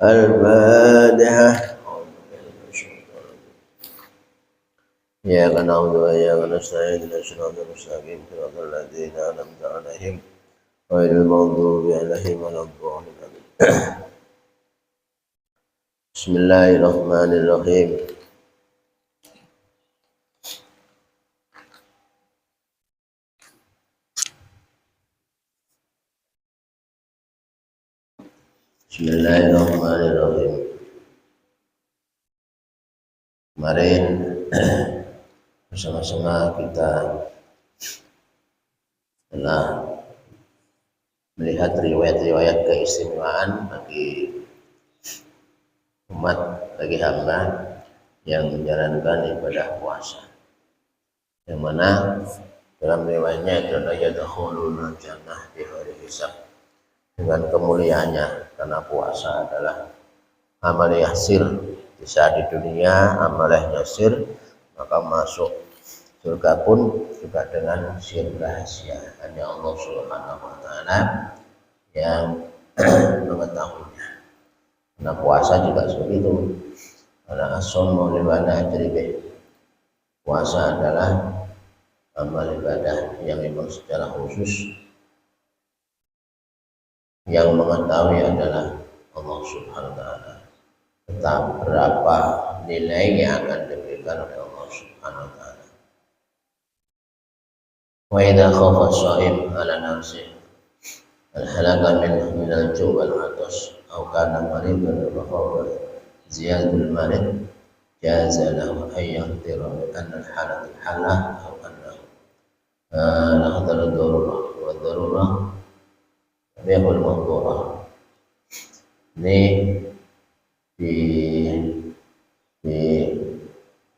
الفاتحة. إياك نعبد وإياك نستعين اهدنا الصراط المستقيم صراط الذين أنعمت عليهم غير المغضوب عليهم ولا الضالين. بسم الله الرحمن الرحيم. Bismillahirrahmanirrahim. Kemarin bersama-sama kita telah melihat riwayat-riwayat keistimewaan bagi umat, bagi hamba yang menjalankan ibadah puasa, yang mana dalam riwayatnya itu adalah yadkhuluna jannah bighairi hisab, dengan kemuliaannya, karena puasa adalah amal yasir. Di saat di dunia amal yasir, maka masuk surga pun juga dengan sir rahasia, hanya Allah Subhanahu wa taala yang mengetahuinya. Karena puasa juga seperti itu. Karena as-shaumu liwana ajribih. Puasa adalah amal ibadah yang memang secara khusus yang mengetahui adalah Allah Subhanahu wa taala. Tentang berapa nilai yang akan diberikan oleh Allah Subhanahu wa taala. Wa idza khafa as-shaim 'ala nafsihi al-halaka min al-ju' wal 'atash aw kana maridan wa khafa ziyadatul marid jaza lahu an yahtira an al-halat al-halah aw annahu nahdar ad-darurah wa ad-darurah bihul mahdurah. Ini di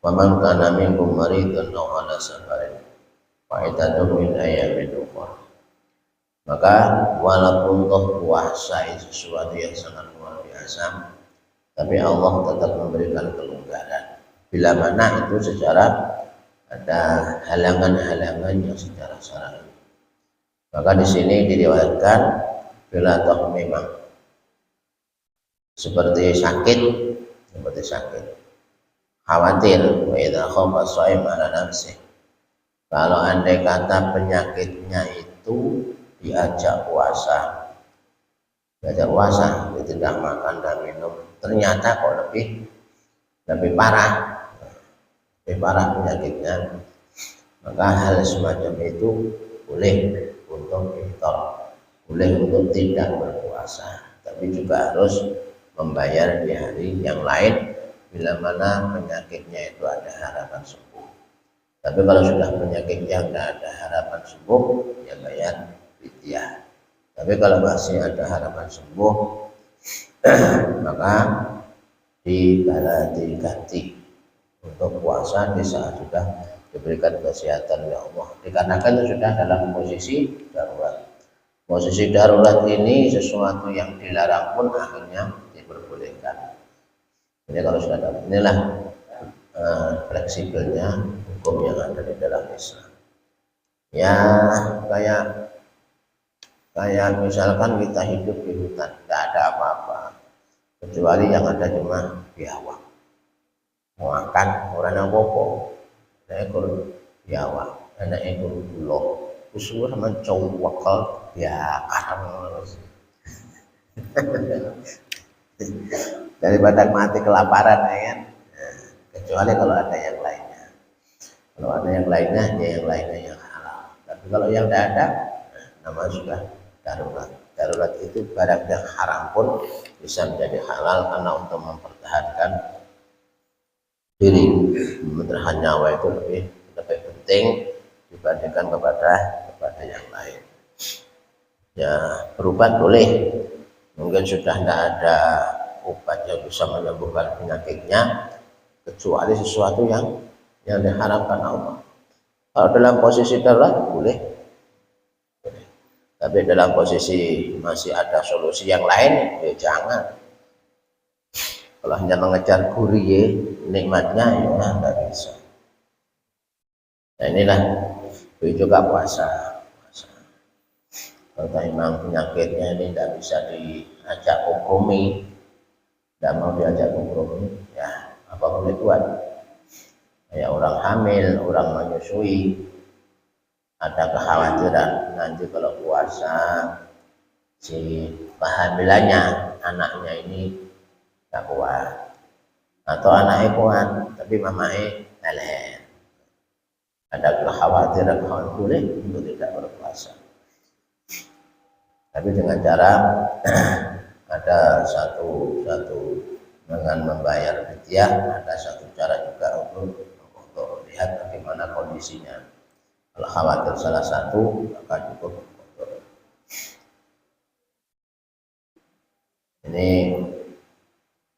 waman kana minkum maridan aw ala safarin fa idatun min ayyamin ukhra. Maka walaupun toh puasa itu sesuatu yang sangat luar biasa, tapi Allah tetap memberikan kelonggaran bila mana itu secara ada halangan-halangan yang secara syar'i. Maka di sini diriwayatkan bila toh memang seperti sakit, khawatir, wa idza khafa shaim 'ala nafsi. Kalau andai kata penyakitnya itu diajak puasa, tidak makan dan minum, ternyata kok lebih parah penyakitnya, maka hal semacam itu boleh untuk iftar, boleh untuk tidak berpuasa, tapi juga harus membayar di hari yang lain bila mana penyakitnya itu ada harapan sembuh. Tapi kalau sudah penyakit yang tidak ada harapan sembuh, ya bayar fidyah. Tapi kalau masih ada harapan sembuh, maka diganti untuk puasa di saat sudah diberikan kesehatan oleh Allah. Dikarenakan itu sudah dalam posisi darurat. Posisi darurat ini sesuatu yang dilarang pun akhirnya diperbolehkan. Jadi kalau sudah dapat, inilah fleksibelnya hukum yang ada di dalam Islam. Ya kayak misalkan kita hidup di hutan, tidak ada apa-apa kecuali yang ada cuma biawak. Mau makan orang yang popo, ada ekor biawak, ada ekor bulog, usul mencau wakal ya karang. Daripada mati kelaparan, ya kan? Kecuali kalau ada yang lainnya. Kalau ada yang lainnya, ya yang lainnya yang halal. Tapi kalau yang tidak ada, namanya sudah darurat. Darurat itu barang yang haram pun bisa menjadi halal, karena untuk mempertahankan diri, mempertahankan nyawa itu lebih penting dibandingkan kepada yang lain. Ya, berobat boleh. Mungkin sudah tidak ada obat yang bisa menyembuhkan penyakitnya, kecuali sesuatu yang diharapkan Allah. Kalau dalam posisi darurat boleh. Tapi dalam posisi masih ada solusi yang lain, ya jangan. Kalau hanya mengejar gurih nikmatnya, ya tidak bisa. Nah inilah juga puasa. Kalau memang penyakitnya ini tidak bisa diajak kompromi, tidak mau diajak kompromi, ya apa boleh buat. Kayak orang hamil, orang menyusui, ada kekhawatiran nanti kalau puasa si kehamilannya anaknya ini tak kuat, atau anaknya kuat tapi mamanya lelet. Ada kekhawatiran boleh untuk tidak berpuasa, tapi dengan cara ada satu dengan membayar fidyah, ada satu cara juga untuk lihat bagaimana kondisinya. Kalau khawatir salah satu maka cukup untuk ini.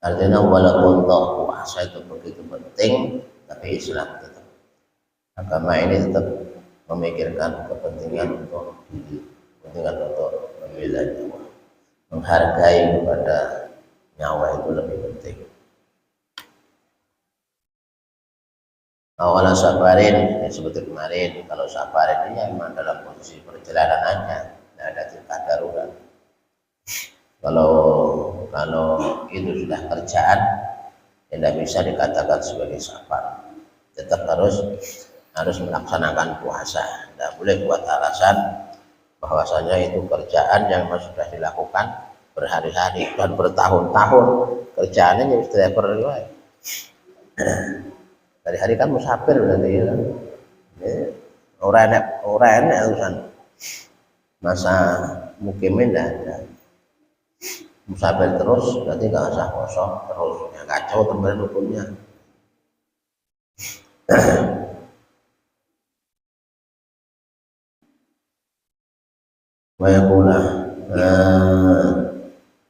Artinya walaupun toh puasa itu begitu penting, tapi Islam tetap, agama ini tetap memikirkan kepentingan untuk diri, kepentingan untuk membela nyawa, menghargai kepada nyawa itu lebih penting. Awalan safarin, seperti kemarin, kalau safarin ini memang dalam posisi perjalanan aja, tidak ada tingkah darurat. Kalau itu sudah kerjaan, tidak bisa dikatakan sebagai safar. Tetap harus melaksanakan puasa. Tidak boleh buat alasan bahwasanya itu kerjaan yang sudah dilakukan berhari-hari dan bertahun-tahun. Kerjaannya jadi driver riwayat. Hari-hari kan musafir berarti ya. Orang enak urusan masa mukimnya tidak ada. Musafir terus berarti nggak usah kosong terus, ya kacau teman hukumnya. Wayakula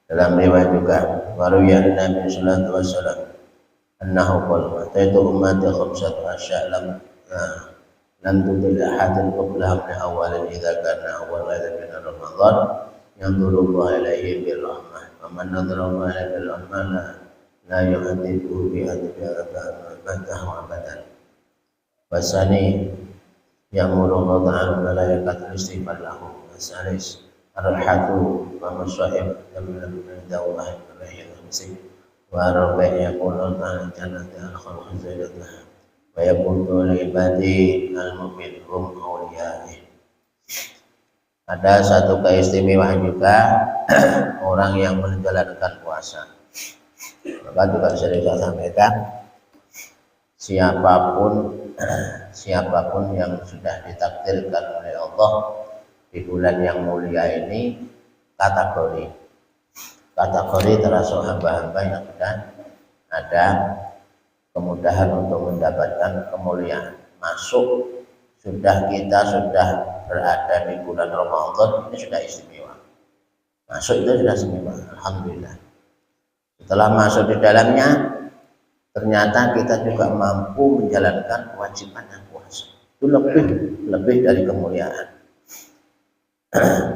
dalam riwayat juga waruya Nabi Sallallahu Alaihi Wasallam annahu qala ataitu ummati khamsatu asya' lam tudil ahadin qablahum li awalin idza kana awal min Ramadan yanzuru Allah ilaihi birrahmah wa man nadhara Allah ilaihi birrahmah la yu'adibu bi adabah wa abadan. Wasani ya'muru Allah ta'ala malaikatul istighfar lahu wasalis arhatu wa masyahib min dawah rahim musik wa rabi yaqulu ta'ala jannati al-khalq zaidatah wa yaqulu li ibadi al-mu'min hum awliya'i. Ada satu keistimewaan juga orang yang menjalankan puasa. Maka juga saya sampaikan, siapapun yang sudah ditakdirkan oleh Allah di bulan yang mulia ini kategori termasuk hamba-hamba yang sudah ada kemudahan untuk mendapatkan kemuliaan. Kita sudah berada di bulan Ramadan, ini sudah istimewa. Masuk itu sudah istimewa, alhamdulillah. Setelah masuk di dalamnya, ternyata kita juga mampu menjalankan kewajiban yang puasa. Itu lebih dari kemuliaan.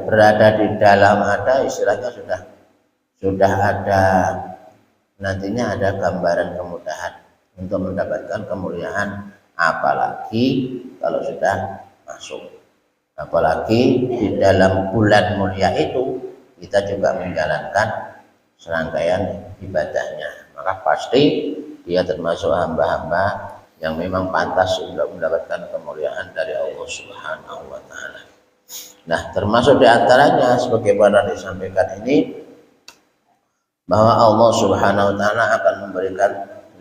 Berada di dalam ada istilahnya sudah ada, nantinya ada gambaran kemudahan untuk mendapatkan kemuliaan, apalagi kalau sudah masuk. Apalagi di dalam bulan mulia itu kita juga menjalankan serangkaian ibadahnya, maka pasti dia termasuk hamba-hamba yang memang pantas untuk mendapatkan kemuliaan dari Allah Subhanahu wa Ta'ala. Nah, termasuk di antaranya sebagaimana disampaikan ini, bahwa Allah Subhanahu wa Ta'ala akan memberikan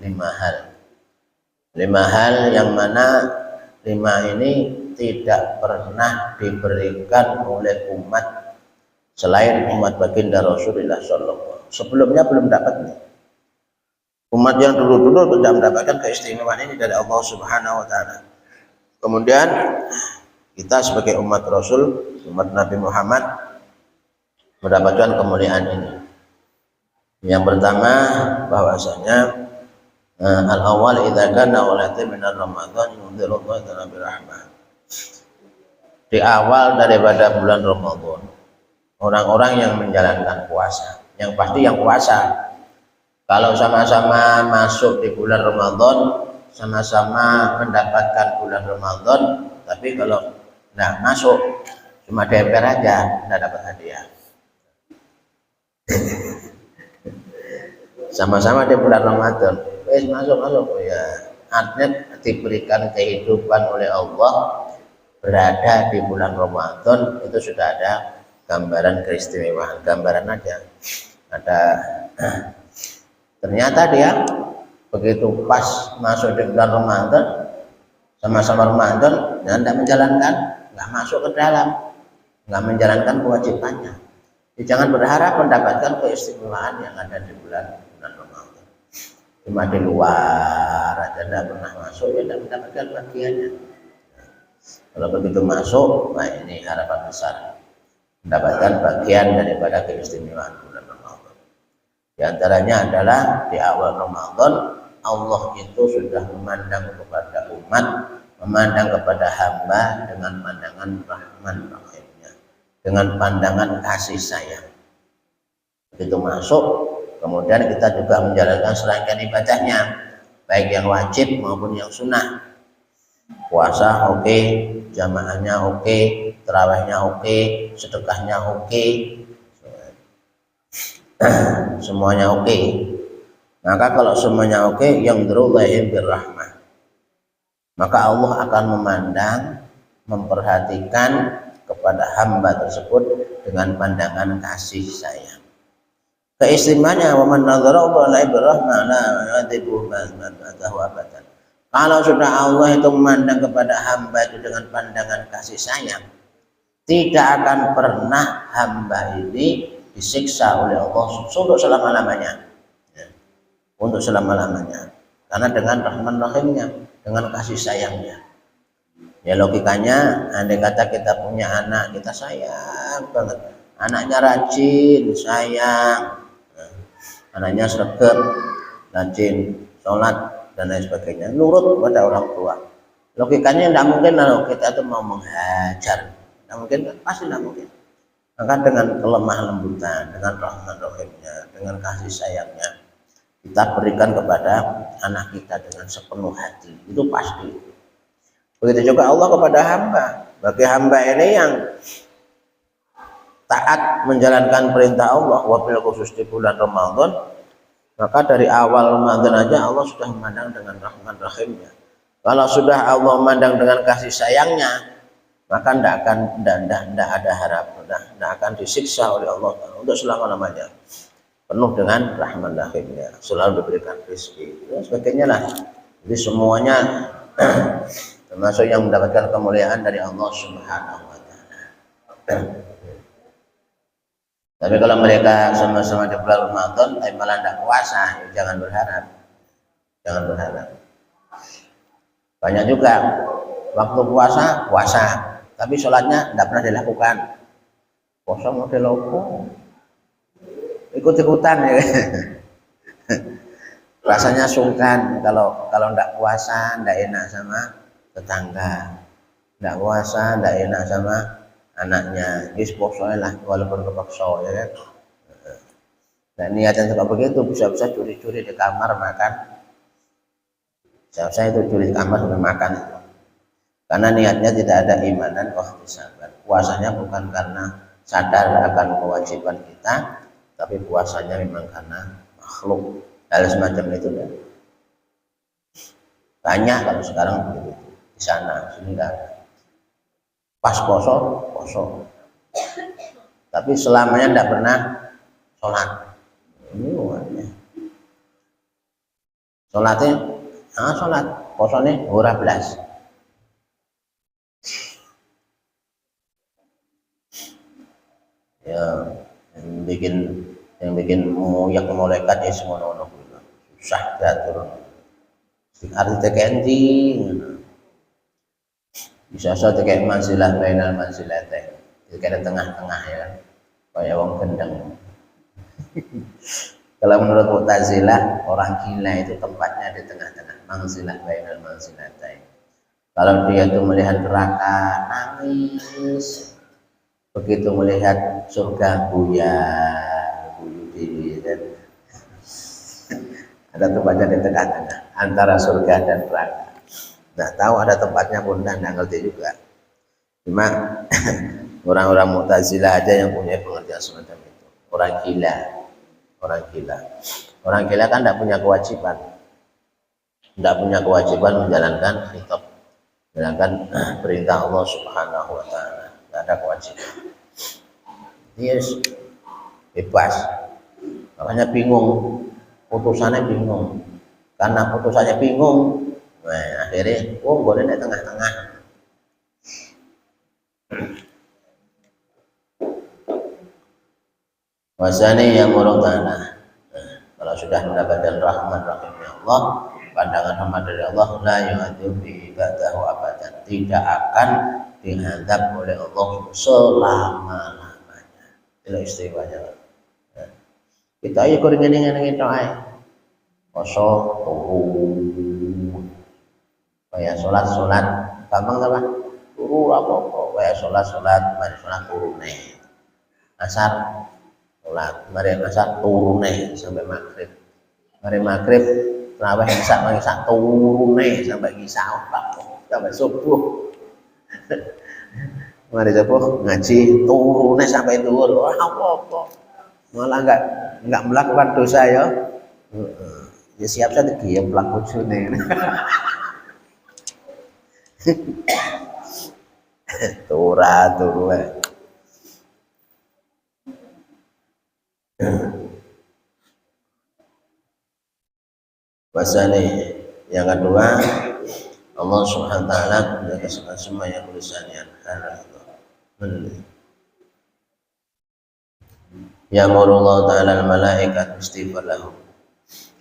5 hal yang mana 5 ini tidak pernah diberikan oleh umat selain umat baginda Rasulullah SAW. Sebelumnya belum dapat nih. Umat yang dulu tidak mendapatkan keistimewaan ini dari Allah Subhanahu wa Ta'ala. Kemudian kita sebagai umat Rasul, umat Nabi Muhammad, mendapatkan kemuliaan ini. Yang pertama, bahwasanya al-awwal idza kana walati min Ramadan yunziru Allah ta'ala birahmah. Di awal daripada bulan Ramadan, orang-orang yang menjalankan puasa, yang pasti yang puasa, kalau sama-sama masuk di bulan Ramadan, sama-sama mendapatkan bulan Ramadan, tapi kalau tidak masuk, cuma DPR aja nggak dapat hadiah. Sama-sama di bulan Ramadan, masuk ya. Artinya diberikan kehidupan oleh Allah, berada di bulan Ramadan itu sudah ada gambaran keistimewaan, gambaran aja. Ada ternyata dia begitu pas masuk di bulan Ramadan, sama-sama Ramadan, dan tidak menjalankan, nggak masuk ke dalam, nggak menjalankan kewajibannya. Jadi jangan berharap mendapatkan keistimewaan yang ada di bulan Ramadan. Cuma di luar aja tidak pernah masuk, ya tidak mendapatkan bagiannya. Kalau begitu masuk, nah ini harapan besar, mendapatkan bagian daripada keistimewaan bulan Ramadan. Di antaranya adalah di awal Ramadan, Allah itu sudah memandang kepada umat, memandang kepada hamba dengan pandangan Rahman Rahimnya, dengan pandangan kasih sayang. Begitu masuk, kemudian kita juga menjalankan serangkaian ibadahnya, baik yang wajib maupun yang sunnah. Puasa oke, jamaahnya oke, tarawihnya oke, sedekahnya oke, semuanya oke. Maka kalau semuanya oke, yang terullahi birrahmah, maka Allah akan memandang, memperhatikan kepada hamba tersebut dengan pandangan kasih sayang. Keistimewaannya, wa man nadzara Allah birrahmah la yu'adzibuhu ba'dahu abadan. Kalau sudah Allah itu memandang kepada hamba itu dengan pandangan kasih sayang, tidak akan pernah hamba ini disiksa oleh Allah untuk selama-lamanya, ya, untuk selama-lamanya, karena dengan Rahman Rahimnya, dengan kasih sayangnya. Ya logikanya, andai kata kita punya anak, kita sayang banget, anaknya rajin, sayang, anaknya sregep, rajin sholat dan lain sebagainya, nurut kepada orang tua. Logikanya tidak mungkin kalau kita itu mau menghajar, tidak mungkin, pasti tidak mungkin. Maka dengan kelemah lembutan, dengan Rahman Rahimnya, dengan kasih sayangnya, kita berikan kepada anak kita dengan sepenuh hati, itu pasti. Begitu juga Allah kepada hamba. Bagi hamba ini yang taat menjalankan perintah Allah, wabil khusus di bulan Ramadan, maka dari awal Ramadan aja Allah sudah memandang dengan Rahman Rahimnya. Kalau sudah Allah memandang dengan kasih sayangnya, maka tidak ada harapan, tidak akan disiksa oleh Allah untuk selama-lamanya. Penuh dengan Rahman Rahimnya, selalu diberikan rezeki, dan sebagainya lah. Jadi semuanya termasuk yang mendapatkan kemuliaan dari Allah Subhanahu wa Ta'ala. Tapi kalau mereka sama-sama di bulan Ramadan, tapi malah tidak puasa, ya jangan berharap, jangan berharap. Banyak juga waktu puasa, tapi sholatnya tidak pernah dilakukan. Puasa mau dilakukan, ikut-ikutan ya. Rasanya sungkan kalau tidak puasa, tidak enak sama tetangga, tidak puasa, tidak enak sama anaknya, wis posoe lah walaupun kepaksa, ya kan. Nah niatnya juga begitu, bisa-bisa curi-curi di kamar makan, saya itu curi di kamar sampai makan itu, karena niatnya tidak ada imanan ihtisaban. Puasanya bukan karena sadar akan kewajiban kita, tapi puasanya memang karena makhluk, hal semacam itu ya. Banyak kalau sekarang begitu, di sana sini enggak ada. Pas poso, tapi selamanya tidak pernah sholat. Ini luarnya. Sholatnya, sholat, posone ora blas. Ya, yang bikin muyak malaikat ya semono susah diatur. Arti tekenti. Bisa saja kayak manzilah bainal manzilatain, kayak tengah-tengah ya kan, kayak wong gendeng. Kalau menurut Mu'tazilah, orang gila itu tempatnya di tengah-tengah, manzilah bainal manzilatain. Kalau dia itu melihat neraka nangis, begitu melihat surga buyu diri, dan ada tempatnya di tengah-tengah antara surga dan neraka. Nggak tahu ada tempatnya pun, nggak ngerti juga. Cuma Orang-orang Mu'tazilah aja yang punya pengertian semacam itu. Orang gila. Orang gila. Orang gila kan tidak punya kewajiban. Tidak punya kewajiban menjalankan khitab. Menjalankan perintah Allah Subhanahu wa Ta'ala. Tidak ada kewajiban. Yes, bebas. Makanya bingung. Putusannya bingung. Karena putusannya bingung, nah, akhirnya boleh di tengah-tengah. Wasani yang murung tanah. Kalau sudah mendapatkan rahmat rahimnya Allah, pandangan rahmat dari Allah, la yu'adzib bi ibadahu abadan, tidak akan dihadap oleh Allah selama-lamanya. Itu istimewanya. Nah, kita ayo kuringin-kuringin doa. Poso turu kayak sholat gampang apa turu apa kayak sholat mari sholat turu nih asar sholat mari asar turu nih sampai maghrib mari maghrib terawih mari turu nih sampai isya sampai subuh mari subuh ngaji turu nih sampai zuhur apa malah enggak melakukan dosa ya. Ya siap saja dia pelaku cune. Turu. Bahasanya yang kedua, Allah Subhanahu wa Ta'ala menjaga semua yang tulisannya ya murullah ta'ala al-malaikat istighfar lahum.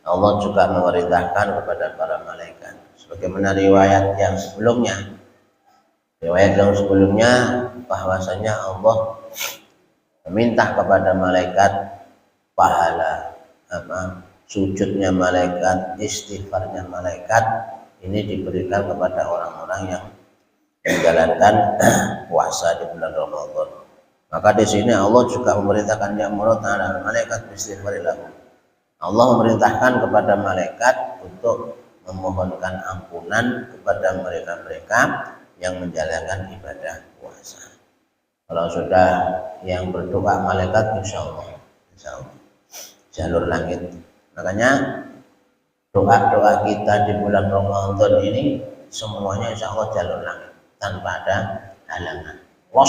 Allah juga memerintahkan kepada para malaikat sebagaimana riwayat yang sebelumnya bahwasanya Allah meminta kepada malaikat pahala sujudnya malaikat, istighfarnya malaikat ini diberikan kepada orang-orang yang menjalankan puasa di bulan Ramadan. Maka di sini Allah juga memerintahkan ya ta'ala malaikat istighfar lahum. Allah memerintahkan kepada malaikat untuk memohonkan ampunan kepada mereka-mereka yang menjalankan ibadah puasa. Kalau sudah yang berdoa malaikat, insya Allah jalur langit. Makanya doa-doa kita di bulan Ramadan ini semuanya insya Allah jalur langit tanpa ada halangan. Los.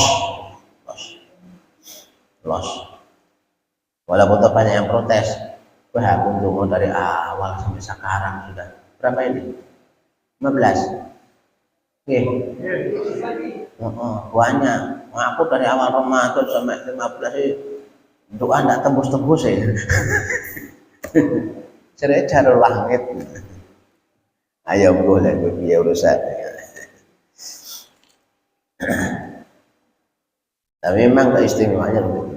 Walaupun banyak yang protes. Wah, aku tunggu dari awal sampai sekarang sudah berapa ini? 15. Oke. Banyak. Aku dari awal Ramadan sampai 15 sih doa enggak tembus-tembus ya. Cerai jalur langit. Ayo boleh biar urusan. Tapi memang keistimewaannya begitu.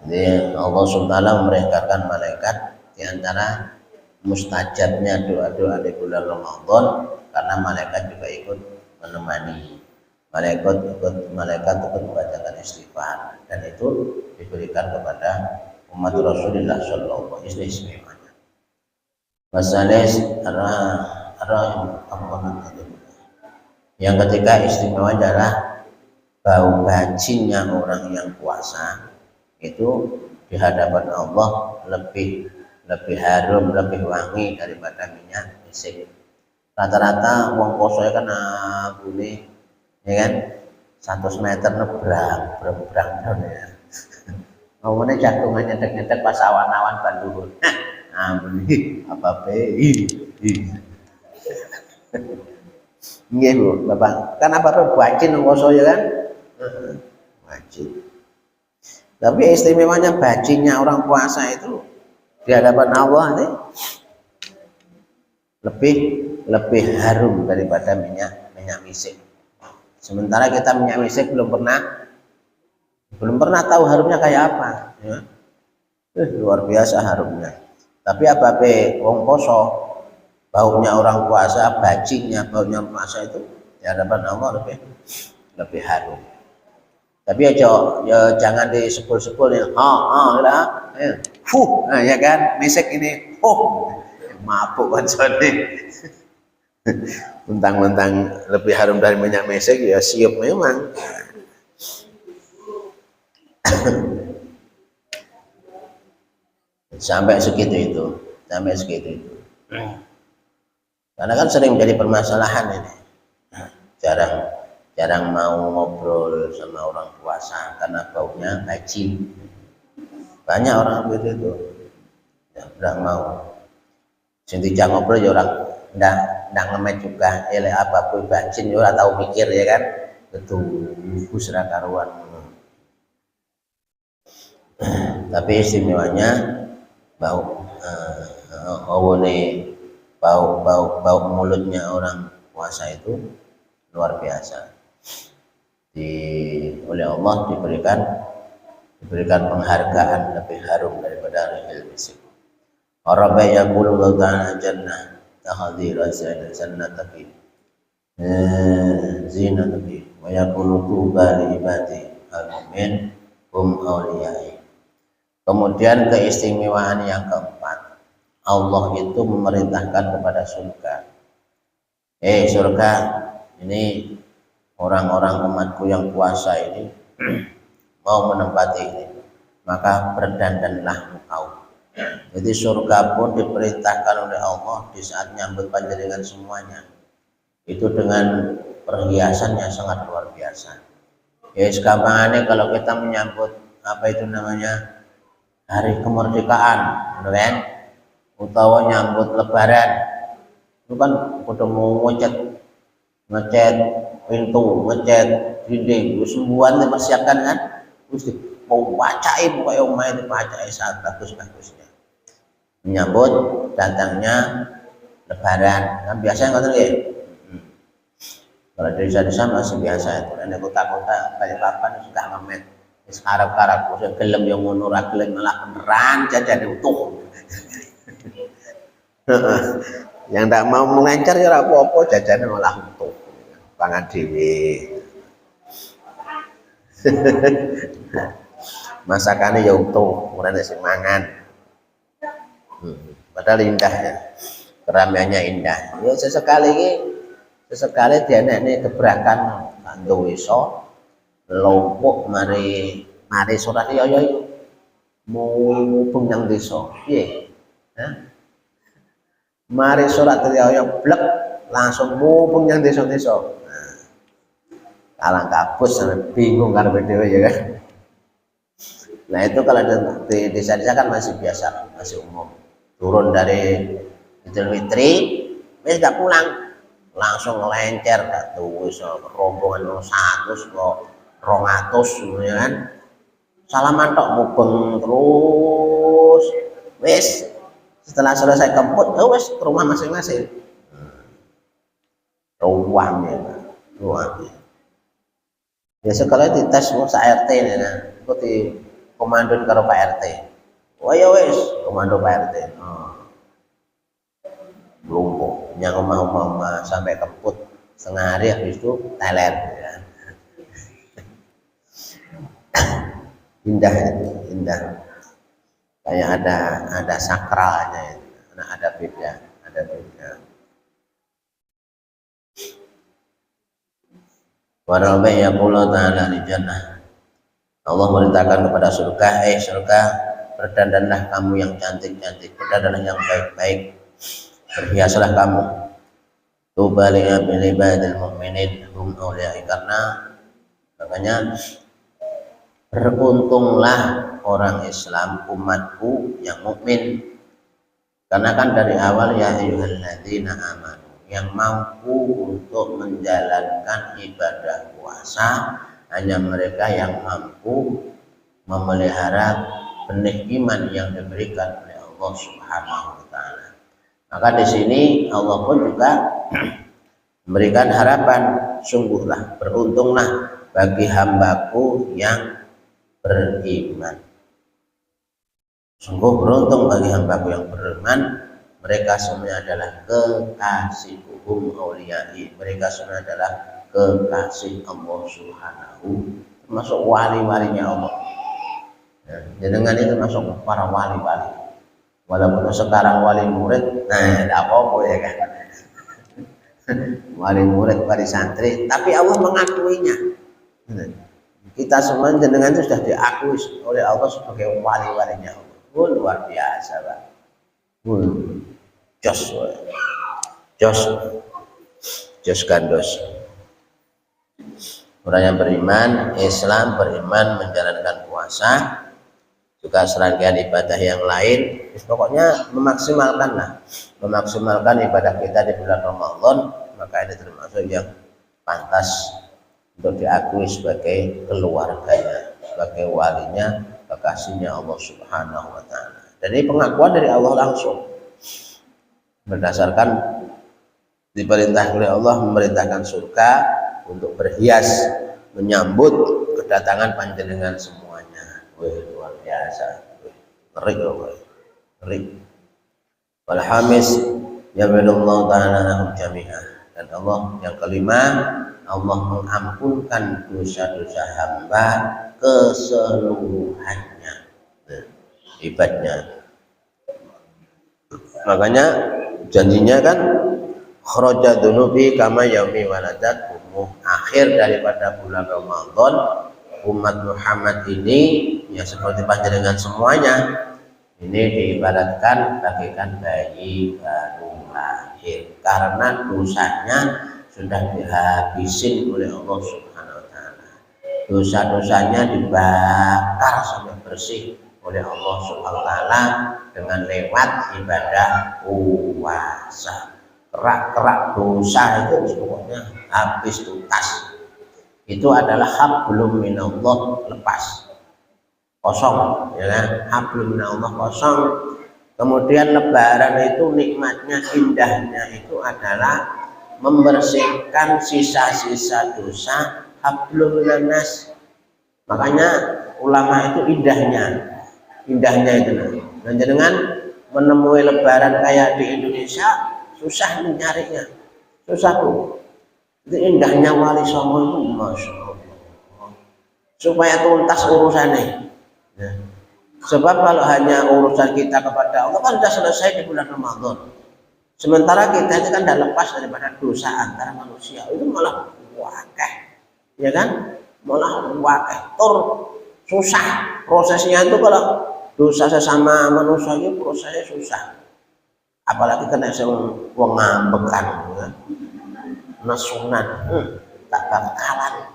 Jadi Allah SWT memerintahkan malaikat di antara mustajabnya doa-doa di bulan Ramadan karena malaikat juga ikut menemani. Malaikat ikut membacakan istighfar dan itu diberikan kepada umat Rasulullah Sallallahu Alaihi Wasallam. Masalah yang ketiga istimewa adalah bau bacinnya orang yang puasa itu di hadapan Allah lebih harum, lebih wangi daripada minyak misik. Rata-rata wong poso kan boleh ya kan 100 meter nebrang ya. Ngomongnya jagungannya nyedek-nyedek pas awan-awan Bandung. Boleh apa nggih Bu, Bapak. Kan apa bacin wong poso ya kan? Bacin. Tapi istimewanya bacinnya orang puasa itu di hadapan Allah ini lebih harum daripada minyak misik. Sementara kita minyak misik belum pernah tahu harumnya kayak apa. Ya. Luar biasa harumnya. Tapi apa wong poso baunya orang puasa, bacinnya baunya orang puasa itu di hadapan Allah lebih harum. Tapi ya jangan disebul-sebul ya. Ya kan, misik ini. Mabuk kan Mentang-mentang lebih harum dari minyak mesek ya siap memang. Sampai segitu itu, sampai segitu itu. Karena kan sering menjadi permasalahan ini. Jarang mau ngobrol sama orang puasa karena baunya bacin. Banyak orang begitu itu. Tidak mau. Sing dijak ngobrol ya orang ndak ngemet juga. Ele apa pun bacin ya ora tahu mikir ya kan. Betul, bus ra karuan. Tapi istimewanya bau bau mulutnya orang puasa itu luar biasa. Oleh Allah diberikan penghargaan lebih harum daripada rihil misk. Orang baik yang qulu ta'ala jannah tahdhira jannataki zinataki wa yaqulu tuba li ibadi al-mu'min hum awliyai. Kemudian keistimewaan yang keempat, Allah itu memerintahkan kepada surga. Surga, ini orang-orang umatku yang puasa ini mau menempati ini, maka berdandanlah engkau. Jadi surga pun diperintahkan oleh Allah di saat nyambut panjenengan semuanya. Itu dengan perhiasan yang sangat luar biasa. Sekarang kalau kita menyambut apa itu namanya hari kemerdekaan, kan? Utawa nyambut lebaran, itu kan udah mau ngecat pintu, ngecat dinding, sembuhan dipersiapkan kan? Terus mau bacain kayak omah itu bacain saat bagus-bagusnya. Menyambut datangnya lebaran, kan biasanya nggak tahu ya. Kalau dari desa masih biasa itu, ada kota-kota kayak papan sudah ngemet. Sekarang udah gelem yang ngono ra gelem malah beneran jajan utuh. Yang ndak mau melancar ya apa-apa jajannya malah utuh. Pangan dhewe. Masakannya ya utuh, ora nek sing mangan. Padahal indah ya. Keramaiannya indah. Ya sesekali dia nek gebrakan kanggo iso lompok mari surat ya mau punyang desa piye mari surat ya blek langsung mau punyang desa-desa. Kalang kabus bingung kan dhewe ya kan. Nah itu kalau di desa-desa kan masih biasa, masih umum. Turun dari Idul Fitri wis gak pulang langsung ngelencer gak wis rombongan 100 kok 200 ya kan. Salaman tok mubeng terus. Wis setelah selesai kemput wis ke rumah masing-masing. Ruangnya. Ya sekolah dites sak RT nih nah. Iku di komando karo Pak RT. Oh ya wis komando Pak RT. Lumpuh yang omah-omah sampai kemput setengah hari habis itu teler ya. Indah itu, indah. Kayak ada sakralnya, ada beda. Warabe ya Allah Ta'ala di jannah. Allah merintahkan kepada surga, surga, berdandanlah kamu yang cantik-cantik, berdandanlah yang baik-baik, berhiaslah kamu. Tuba li ibadil mu'minin hum awliyai, karena makanya beruntunglah orang Islam umatku yang mukmin, karena kan dari awal ya ayyuhalladzina amanu, yang mampu untuk menjalankan ibadah puasa hanya mereka yang mampu memelihara benih iman yang diberikan oleh Allah Subhanahu wa taala. Maka di sini Allah pun juga memberikan harapan, sungguhlah beruntunglah bagi hambaku yang beriman. Sungguh beruntung bagi hambaku yang beriman, mereka semuanya adalah kekasihku awliyai, mereka semua adalah kekasih Allah Subhanahu, termasuk wali-walinya Allah. Jenengan itu masuk para wali-wali. Walaupun sekarang wali murid, nah tidak apa-apa ya kan. wali murid, wali santri, tapi Allah mengakuinya. Kita semua jenengan itu sudah diakui oleh Allah sebagai wali-walinya Allah. Luar biasa, Pak. Jos gandos. Orang yang beriman, Islam, beriman, menjalankan puasa, juga serangkaian ibadah yang lain, pokoknya memaksimalkan ibadah kita di bulan Ramadan, maka ini termasuk yang pantas untuk diakui sebagai keluarganya, sebagai walinya, kekasihnya Allah Subhanahu wa Ta'ala. Dan ini pengakuan dari Allah langsung, berdasarkan diperintah oleh Allah, memerintahkan surga untuk berhias menyambut kedatangan panjenengan semuanya. Luar biasa, ngeri. Wal hamis yabillullahu ta'ala lahum jami'ah. Dan Allah yang kelima, Allah mengampunkan dosa-dosa hamba keseluruhannya. Hebatnya. Makanya janjinya kan kharaja dzunubi kama yaumi waladat ummuh. Akhir daripada bulan Ramadan, umat Muhammad ini ya seperti panjenengan semuanya ini diibaratkan bagaikan bayi baru lahir, karena dosanya sudah dihabisin oleh Allah Subhanahu wa Ta'ala. Dosa-dosanya dibakar sampai bersih oleh Allah Subhanahu wa Ta'ala dengan lewat ibadah puasa. Kerak-kerak dosa itu pokoknya habis tuntas. Itu adalah hablum minallah, lepas, kosong, ya kan? Hablum minallah kosong. Kemudian lebaran itu nikmatnya, indahnya itu adalah membersihkan sisa-sisa dosa, hablum minannas. Makanya ulama itu indahnya itu. Dan jangan menemui lebaran kayak di Indonesia, susah mencarinya, susah tuh. Itu indahnya Wali Songo itu, Masya Allah, supaya tuntas urusannya. Ya. Sebab kalau hanya urusan kita kepada Allah kan sudah selesai di bulan Ramadan. Sementara kita itu kan sudah lepas daripada dosa antara manusia, itu malah wakeh, ya kan? Malah wakeh, susah prosesnya itu. Kalau dosa sesama manusia itu prosesnya susah. Apalagi kena wong ngambekan, ya. Nasunan, tak bakalan.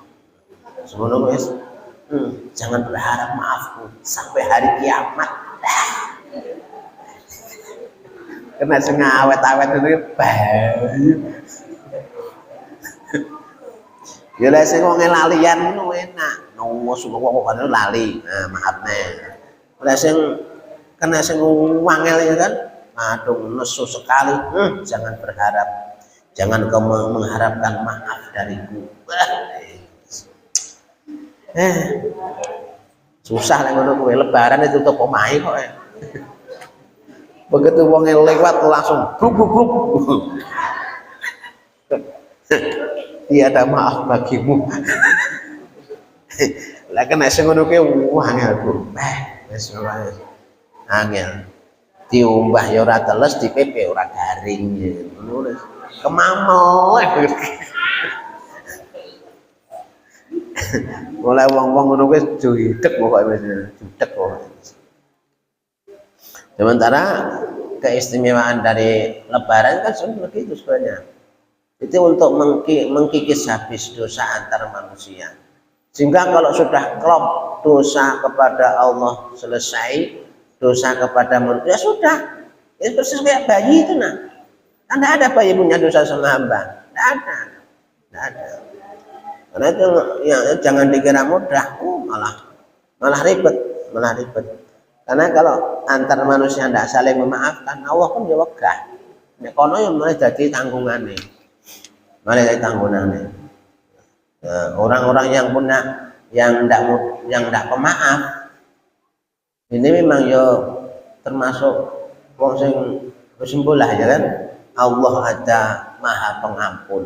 Sebelum wis, jangan berharap maafku sampai hari kiamat. Kena sing awet-awet itu bae. Ya lek sing wong lalian ngono enak. Nunggu wong kok lali. Nah, maaf nih. Lek sing kena sing wangel ya kan. Aduh, nesu sekali. Jangan berharap. Jangan kau mengharapkan maaf dariku. Susah lah ngono kowe. Lebaran itu tutup omahe kok. Begitu wong lewat langsung bruk. Tiada maaf bagimu. Lah kena sing ngono kuwi angel, Bro. Wis wae. Angel. Diumbah ya ora teles, dipepe ora garing ya. Ngono. Kemamel. Mulai wong-wong ngono wis juideg pokoke wis juideg pokoke. Sementara keistimewaan dari lebaran kan seperti itu sebenarnya. Itu untuk mengkikis habis dosa antar manusia. Sehingga kalau sudah klop dosa kepada Allah selesai, dosa kepada manusia sudah. Itu persis kayak bayi itu nah. Kan tidak ada bayi punya dosa sama hamba, tidak ada. Karena itu ya, jangan dikira mudah, malah ribet. Karena kalau antar manusia tidak saling memaafkan, Allah pun ya wegah. Ya kono yang mulai jadi tanggungannya, orang-orang yang tidak pemaaf, ini memang yo termasuk wong sing bersembulah ya kan. Allah ada Maha Pengampun.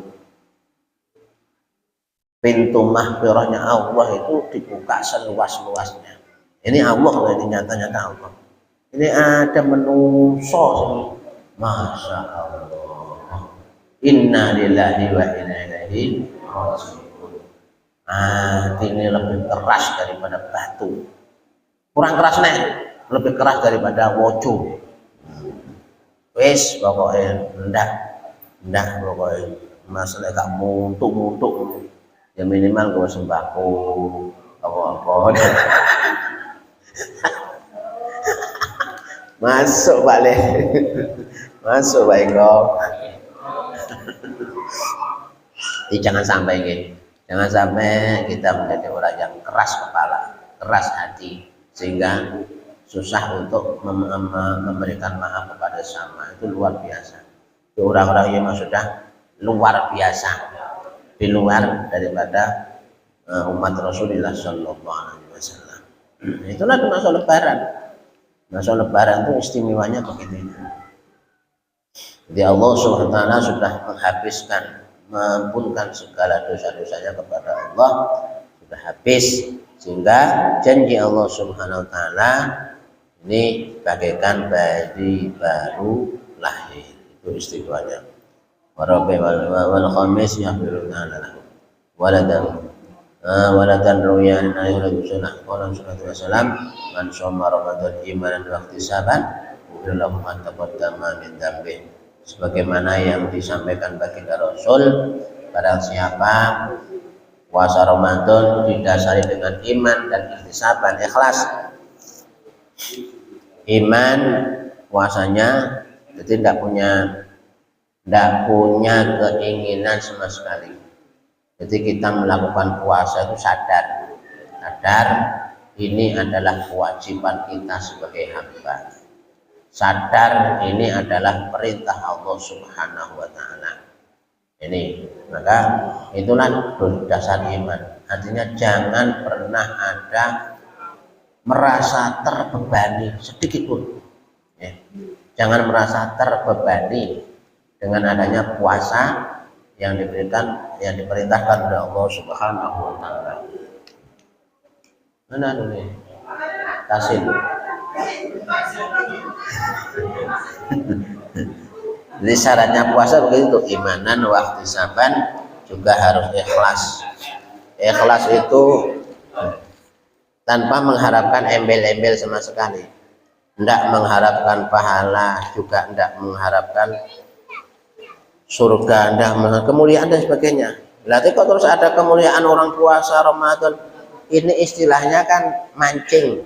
Pintu mahfirahnya Allah itu dibuka seluas-luasnya. Ini Allah, ini nyata-nyata Allah. Ini ada manusia, Masya Allah. Inna lillahi wa inna ilaihi raji'un. Hati ini lebih keras daripada batu. Kurang keras nih, lebih keras daripada wojo. Wis pokoknya ndak pokoknya masalah gak muntuk ya minimal gue sembako apa masuk balik masuk baik kok. Jangan sampai kita menjadi orang yang keras kepala, keras hati, sehingga susah untuk memberikan maaf kepada sesama. Itu luar biasa. Itu orang-orang yang sudah luar biasa, di luar daripada umat Rasulullah Shallallahu Alaihi Wasallam. Itulah masa Lebaran. Masa Lebaran itu istimewanya begitu. Jadi Allah Subhanahu Wa Taala sudah menghabiskan, mengampunkan segala dosa-dosanya kepada Allah, sudah habis, sehingga janji Allah Subhanahu Wa Taala ini bagaikan bayi baru lahir. Itu istimewanya. Warabi wal khamis yahbiruna lahu waladan ruyan alaihi wasallam man shoma ramadan imanan wa ihtisaban lahu ma taqaddama min dzambi, sebagaimana yang disampaikan baginda Rasul, barang siapa puasa Ramadan didasari dengan iman dan ihtisaban, ikhlas. Iman puasanya jadi tidak punya keinginan sama sekali. Jadi kita melakukan puasa itu sadar ini adalah kewajiban kita sebagai hamba. Sadar ini adalah perintah Allah Subhanahu Wa Taala. Ini maka itulah dasar iman. Artinya jangan pernah ada merasa terbebani sedikit pun. Ya. Jangan merasa terbebani dengan adanya puasa yang diperintahkan oleh Allah Subhanahu Wa Taala. Mana ini? Tasin. Jadi syaratnya puasa begitu, imanan wa ihtisaban, juga harus ikhlas. Ikhlas itu tanpa mengharapkan embel-embel sama sekali. Tidak mengharapkan pahala, juga tidak mengharapkan surga, tidak mengharapkan kemuliaan dan sebagainya. Berarti kok terus ada kemuliaan orang puasa Ramadan, ini istilahnya kan mancing.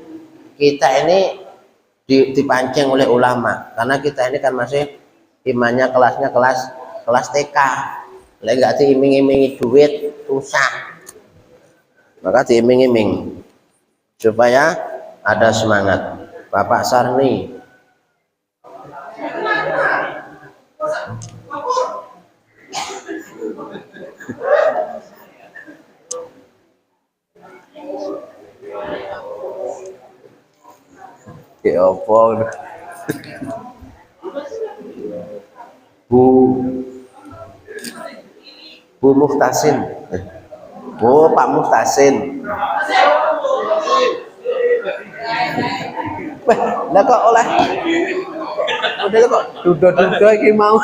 Kita ini dipancing oleh ulama, karena kita ini kan masih imannya kelasnya kelas TK. Lagi nggak diiming-imingi duit susah, maka diiming-iming supaya ada semangat. Bapak Sarni, ya apa? Bu Muhtasin, Pak Muhtasin. Lah kok oleh model kok dudo-dudo iki mau.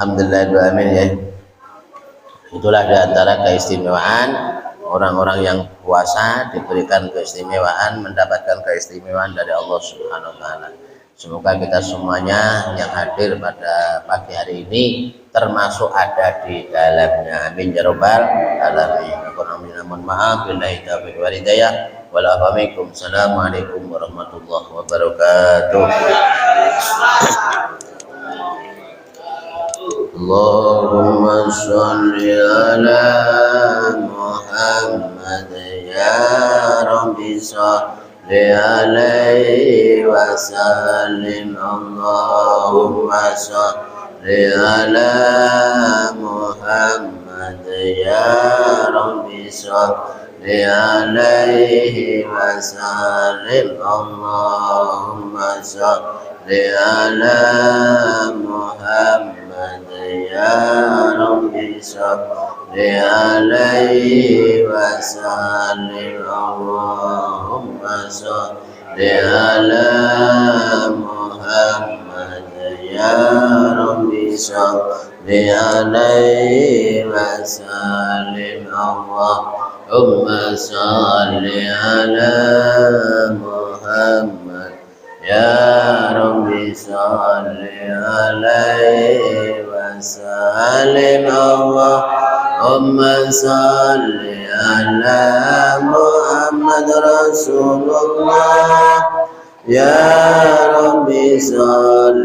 Alhamdulillah, amin ya. Itulah diantara keistimewaan orang-orang yang puasa, diberikan keistimewaan, mendapatkan keistimewaan dari Allah Subhanahu Wa Taala. Semoga kita semuanya yang hadir pada pagi hari ini termasuk ada di dalamnya. Amin ya rabbal alamin. Mohon maaf, billahi taufiq wal hidayah. Wassalamualaikum warahmatullahi wabarakatuh. Allahumma sholli ala Muhammad ya Rabbi sholli alaihi wa sallim. Allahumma sholli ala Muhammad ya Rabbi sholli alaihi wa sallim. Allahumma sholli ala Muhammad ya Rabbi sholli عليه وسلم اللهم صل على محمد يا ربي صل عليه وسلم اللهم صل على محمد يا ربي صل عليه وسلم اللهم صل على محمد رسول الله يا ربي صل